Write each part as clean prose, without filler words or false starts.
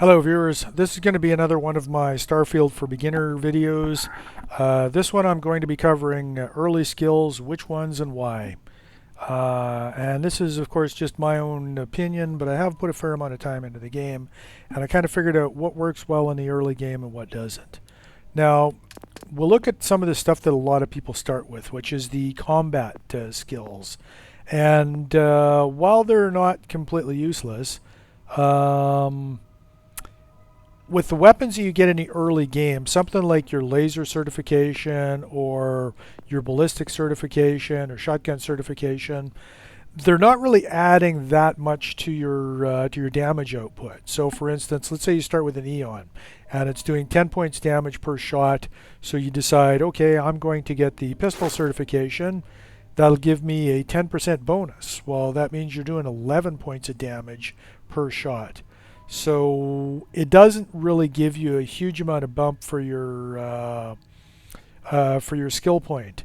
Hello viewers, this is going to be another one of my Starfield for Beginner videos. This one I'm going to be covering early skills, which ones and why. And this is of course just my own opinion, but I have put a fair amount of time into the game and I kind of figured out what works well in the early game and what doesn't. Now, we'll look at some of the stuff that a lot of people start with, which is the combat skills. And while they're not completely useless, um, with the weapons that you get in the early game, something like your laser certification or your ballistic certification or shotgun certification, they're not really adding that much to your damage output. So for instance, let's say you start with an Eon and it's doing 10 points damage per shot. So you decide, okay, I'm going to get the pistol certification. That'll give me a 10% bonus. Well, that means you're doing 11 points of damage per shot. So it doesn't really give you a huge amount of bump for your skill point.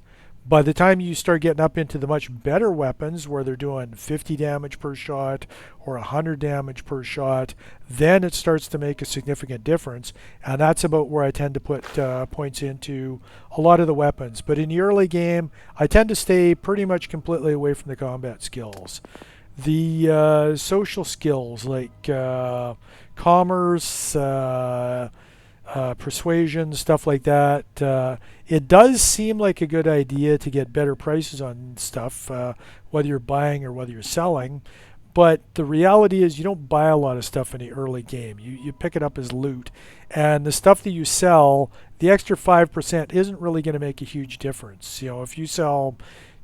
By the time you start getting up into the much better weapons where they're doing 50 damage per shot or 100 damage per shot, then it starts to make a significant difference. And that's about where I tend to put points into a lot of the weapons. But in the early game, I tend to stay pretty much completely away from the combat skills. The social skills like commerce, persuasion, stuff like that. It does seem like a good idea to get better prices on stuff, whether you're buying or whether you're selling. But the reality is you don't buy a lot of stuff in the early game. You pick it up as loot. And the stuff that you sell, the extra 5% isn't really going to make a huge difference. You know, if you sell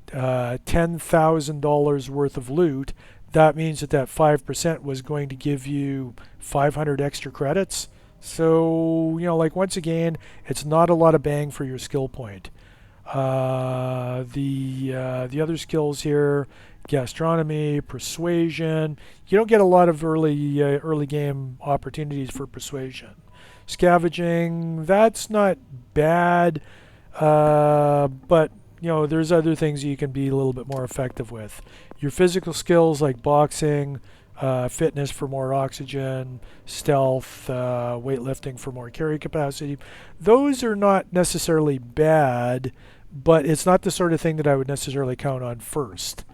$10,000 worth of loot, that means that 5% was going to give you 500 extra credits. So, you know, like once again, it's not a lot of bang for your skill point. The other skills here, gastronomy, persuasion. You don't get a lot of early game opportunities for persuasion. Scavenging, that's not bad, but you know, there's other things you can be a little bit more effective with. Your physical skills like boxing, fitness for more oxygen, stealth, weightlifting for more carry capacity, those are not necessarily bad, but it's not the sort of thing that I would necessarily count on first.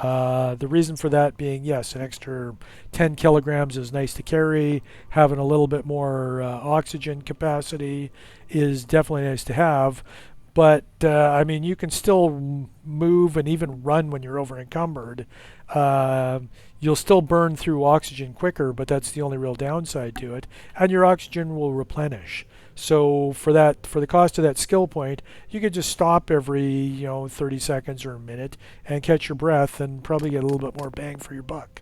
The reason for that being, yes, an extra 10 kilograms is nice to carry. Having a little bit more oxygen capacity is definitely nice to have. But I mean, you can still move and even run when you're over encumbered. You'll still burn through oxygen quicker, but that's the only real downside to it. And your oxygen will replenish. So for the cost of that skill point, you could just stop every 30 seconds or a minute and catch your breath and probably get a little bit more bang for your buck.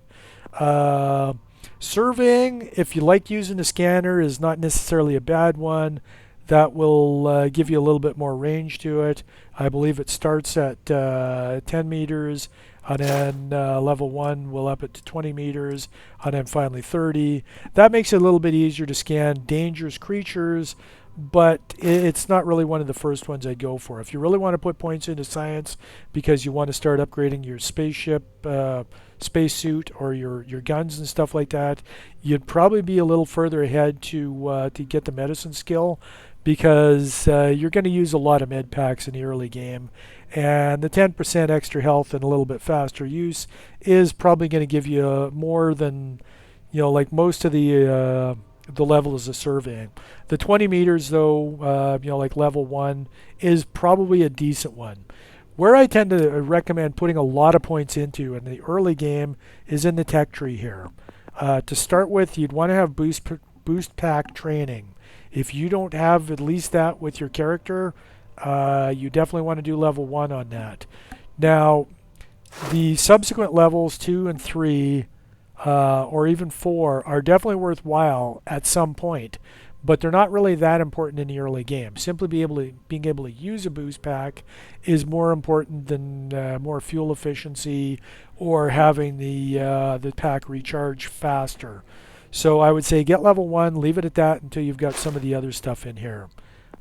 Surveying, if you like using a scanner, is not necessarily a bad one. That will give you a little bit more range to it. I believe it starts at 10 meters, and then level 1 will up it to 20 meters, and then finally 30. That makes it a little bit easier to scan dangerous creatures, but it's not really one of the first ones I'd go for. If you really want to put points into science because you want to start upgrading your spaceship, spacesuit, or your guns and stuff like that, you'd probably be a little further ahead to get the medicine skill, because you're going to use a lot of med packs in the early game, and the 10% extra health and a little bit faster use is probably going to give you more than, like most of the levels of surveying. The 20 meters though, like level 1 is probably a decent one. Where I tend to recommend putting a lot of points into in the early game is in the tech tree here. To start with, you'd want to have boost pack training. If you don't have at least that with your character, you definitely want to do level 1 on that. Now, the subsequent levels 2 and 3, or even 4, are definitely worthwhile at some point, but they're not really that important in the early game. Simply being able to use a boost pack is more important than more fuel efficiency or having the pack recharge faster. So I would say get level 1, leave it at that until you've got some of the other stuff in here.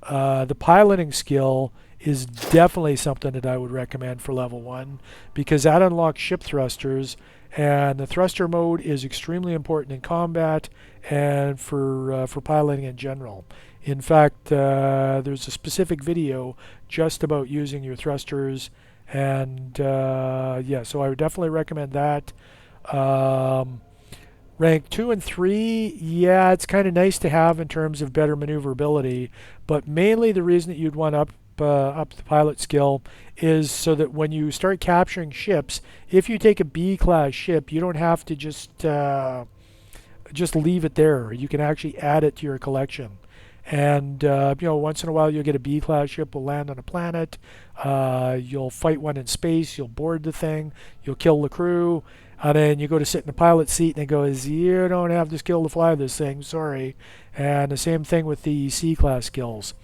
The piloting skill is definitely something that I would recommend for level 1, because that unlocks ship thrusters, And the thruster mode is extremely important in combat and for piloting in general. In fact, there's a specific video just about using your thrusters, and yeah, so I would definitely recommend that. Um, Rank 2 and 3, yeah, it's kind of nice to have in terms of better maneuverability, but mainly the reason that you'd want up the pilot skill is so that when you start capturing ships, if you take a B-class ship, you don't have to just leave it there. You can actually add it to your collection. And once in a while you'll get a B-class ship will land on a planet. You'll fight one in space. You'll board the thing. You'll kill the crew. And then you go to sit in the pilot seat and it goes, you don't have the skill to fly this thing, sorry. And the same thing with the C-class skills.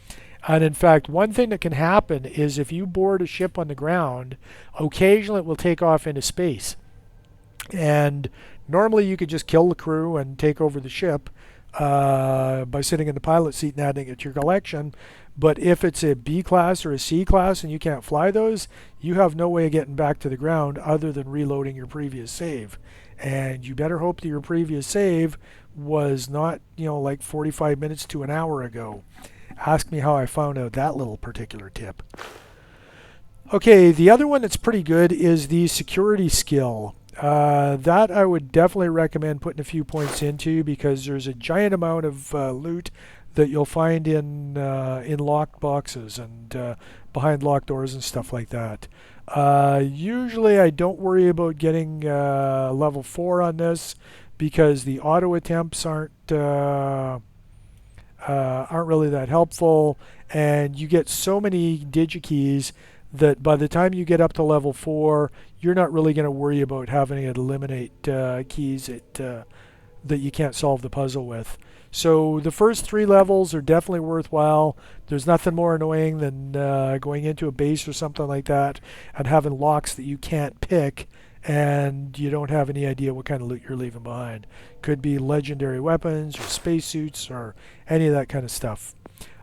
And in fact, one thing that can happen is if you board a ship on the ground, occasionally it will take off into space. And normally you could just kill the crew and take over the ship by sitting in the pilot seat and adding it to your collection. But if it's a B class or a C class and you can't fly those, you have no way of getting back to the ground other than reloading your previous save. And you better hope that your previous save was not, like 45 minutes to an hour ago. Ask me how I found out that little particular tip. Okay, the other one that's pretty good is the security skill. That I would definitely recommend putting a few points into because there's a giant amount of loot that you'll find in locked boxes and behind locked doors and stuff like that. Usually I don't worry about getting level 4 on this because the auto attempts aren't really that helpful, and you get so many digikeys that by the time you get up to level 4, you're not really going to worry about having to eliminate keys that you can't solve the puzzle with. So the first 3 levels are definitely worthwhile. There's nothing more annoying than going into a base or something like that and having locks that you can't pick and you don't have any idea what kind of loot you're leaving behind. Could be legendary weapons or spacesuits or any of that kind of stuff.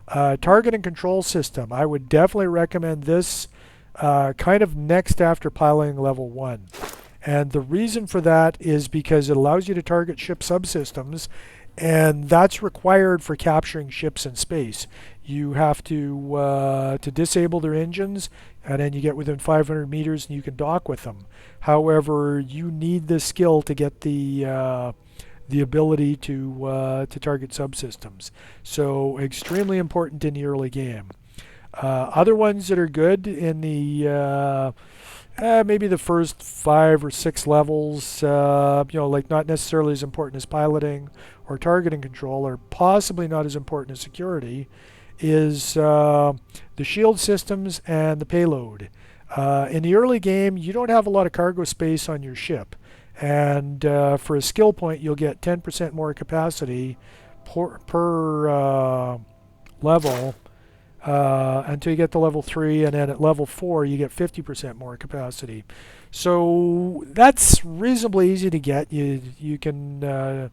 Target and control system. I would definitely recommend this kind of next after piloting level 1. And the reason for that is because it allows you to target ship subsystems, and that's required for capturing ships in space. You have to disable their engines, and then you get within 500 meters and you can dock with them. However, you need this skill to get the ability to target subsystems. So extremely important in the early game. Other ones that are good in the maybe the first 5 or 6 levels, like not necessarily as important as piloting or targeting control, or possibly not as important as security, is the shield systems and the payload. In the early game, you don't have a lot of cargo space on your ship, and for a skill point, you'll get 10% more capacity per level until you get to level 3, and then at level 4 you get 50% more capacity. So that's reasonably easy to get. You can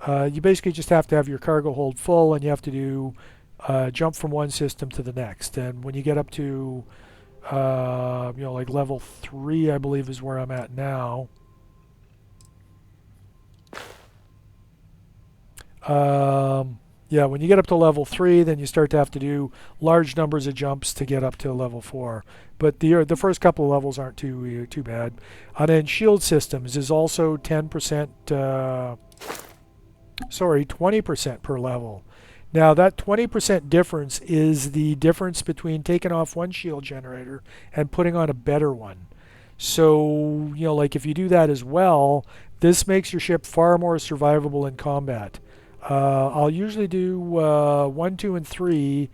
you basically just have to have your cargo hold full, and you have to do jump from one system to the next. And when you get up to like level 3, I believe is where I'm at now. Yeah, when you get up to level 3, then you start to have to do large numbers of jumps to get up to level 4. But the first couple of levels aren't too bad. And then shield systems is also 20% per level. Now that 20% difference is the difference between taking off one shield generator and putting on a better one. So, like if you do that as well, this makes your ship far more survivable in combat. I'll usually do 1, 2, and 3,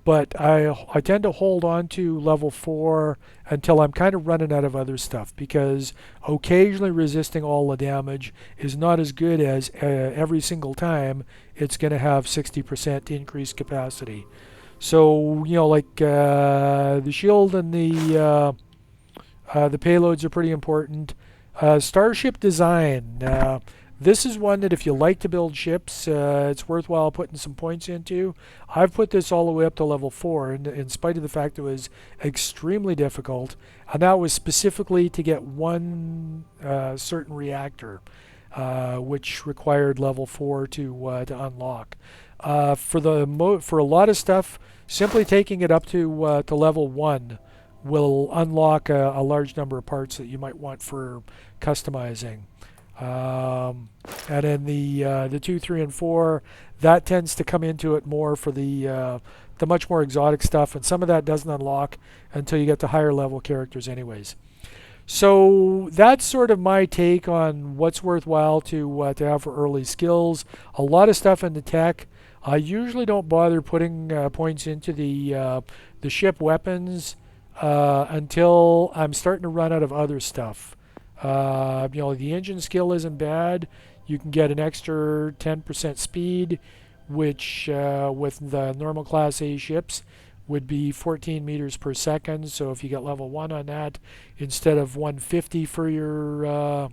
but I tend to hold on to level 4 until I'm kind of running out of other stuff, because occasionally resisting all the damage is not as good as every single time it's going to have 60% increased capacity. So, like the shield and the payloads are pretty important. Starship design. This is one that if you like to build ships, it's worthwhile putting some points into. I've put this all the way up to level 4, in spite of the fact it was extremely difficult, and that was specifically to get one certain reactor, which required level 4 to unlock. For a lot of stuff, simply taking it up to level 1 will unlock a large number of parts that you might want for customizing. And then the 2, 3, and 4, that tends to come into it more for the much more exotic stuff, and some of that doesn't unlock until you get to higher level characters anyways. So that's sort of my take on what's worthwhile to have for early skills. A lot of stuff in the tech. I usually don't bother putting points into the ship weapons until I'm starting to run out of other stuff. The engine skill isn't bad. You can get an extra 10% speed, which with the normal Class A ships would be 14 meters per second. So if you get level 1 on that, instead of 150 for your,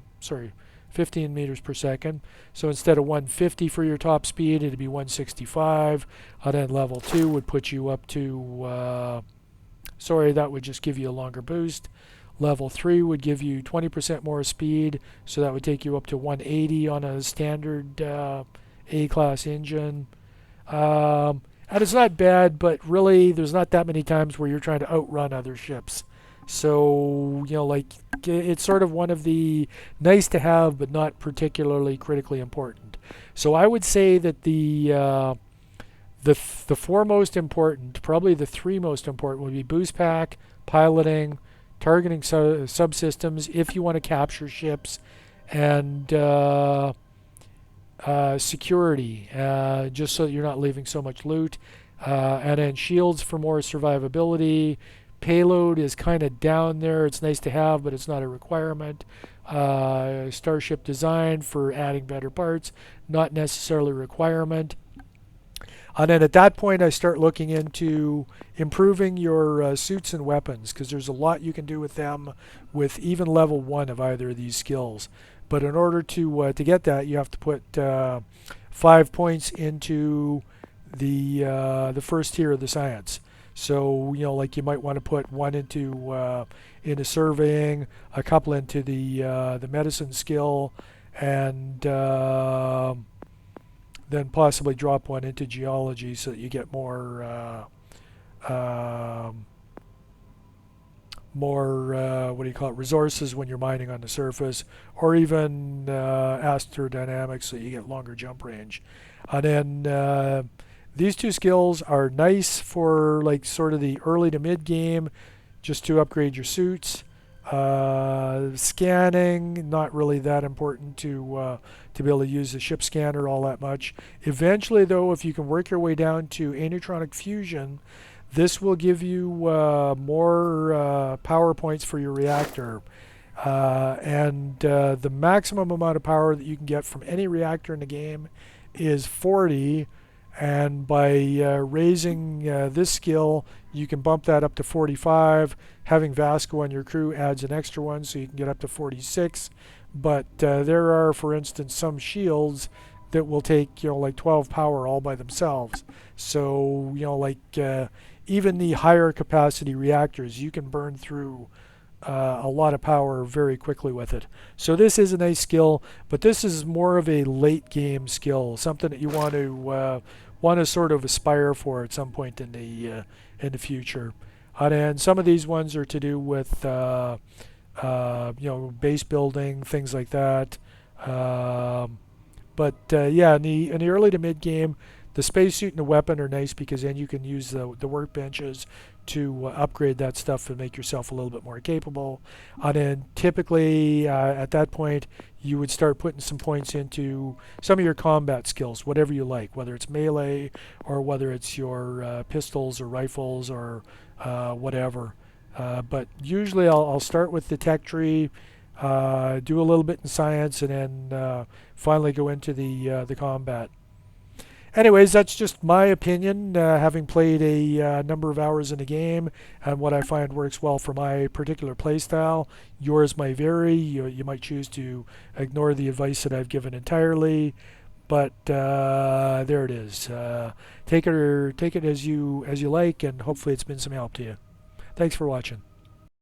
15 meters per second. So instead of 150 for your top speed, it'd be 165. And then level 2 would put you up to, that would just give you a longer boost. Level 3 would give you 20% more speed, so that would take you up to 180 on a standard A-class engine. And it's not bad, but really there's not that many times where you're trying to outrun other ships. So, it's sort of one of the nice to have, but not particularly critically important. So I would say that the 4 most important, probably the 3 most important, would be boost pack, piloting, targeting subsystems if you want to capture ships, and security, just so that you're not leaving so much loot. And then shields for more survivability. Payload is kind of down there. It's nice to have, but it's not a requirement. Starship design for adding better parts, not necessarily a requirement. And then at that point, I start looking into improving your suits and weapons, because there's a lot you can do with them with even level 1 of either of these skills. But in order to get that, you have to put 5 points into the first tier of the science. So you might want to put 1 into surveying, a couple into the medicine skill, and then possibly drop 1 into geology so that you get more resources when you're mining on the surface, or even astrodynamics so you get longer jump range. And then these 2 skills are nice for sort of the early to mid game, just to upgrade your suits. Scanning, not really that important to be able to use the ship scanner all that much. Eventually, though, if you can work your way down to anetronic fusion, this will give you more power points for your reactor. And the maximum amount of power that you can get from any reactor in the game is 40. And by raising this skill, you can bump that up to 45. Having Vasco on your crew adds an extra one, so you can get up to 46. But there are, for instance, some shields that will take 12 power all by themselves. So even the higher capacity reactors, you can burn through a lot of power very quickly with it. So this is a nice skill, but this is more of a late game skill, something that you want to sort of aspire for at some point in the future. And some of these ones are to do with base building, things like that. In the early to mid game, the spacesuit and the weapon are nice, because then you can use the workbenches to upgrade that stuff and make yourself a little bit more capable. And then typically at that point, you would start putting some points into some of your combat skills, whatever you like, whether it's melee or whether it's your pistols or rifles or whatever. But usually I'll start with the tech tree, do a little bit in science, and then finally go into the combat. Anyways, that's just my opinion, having played a number of hours in a game and what I find works well for my particular playstyle. Yours might vary. You might choose to ignore the advice that I've given entirely, but there it is. Take it as you like, and hopefully it's been some help to you. Thanks for watching.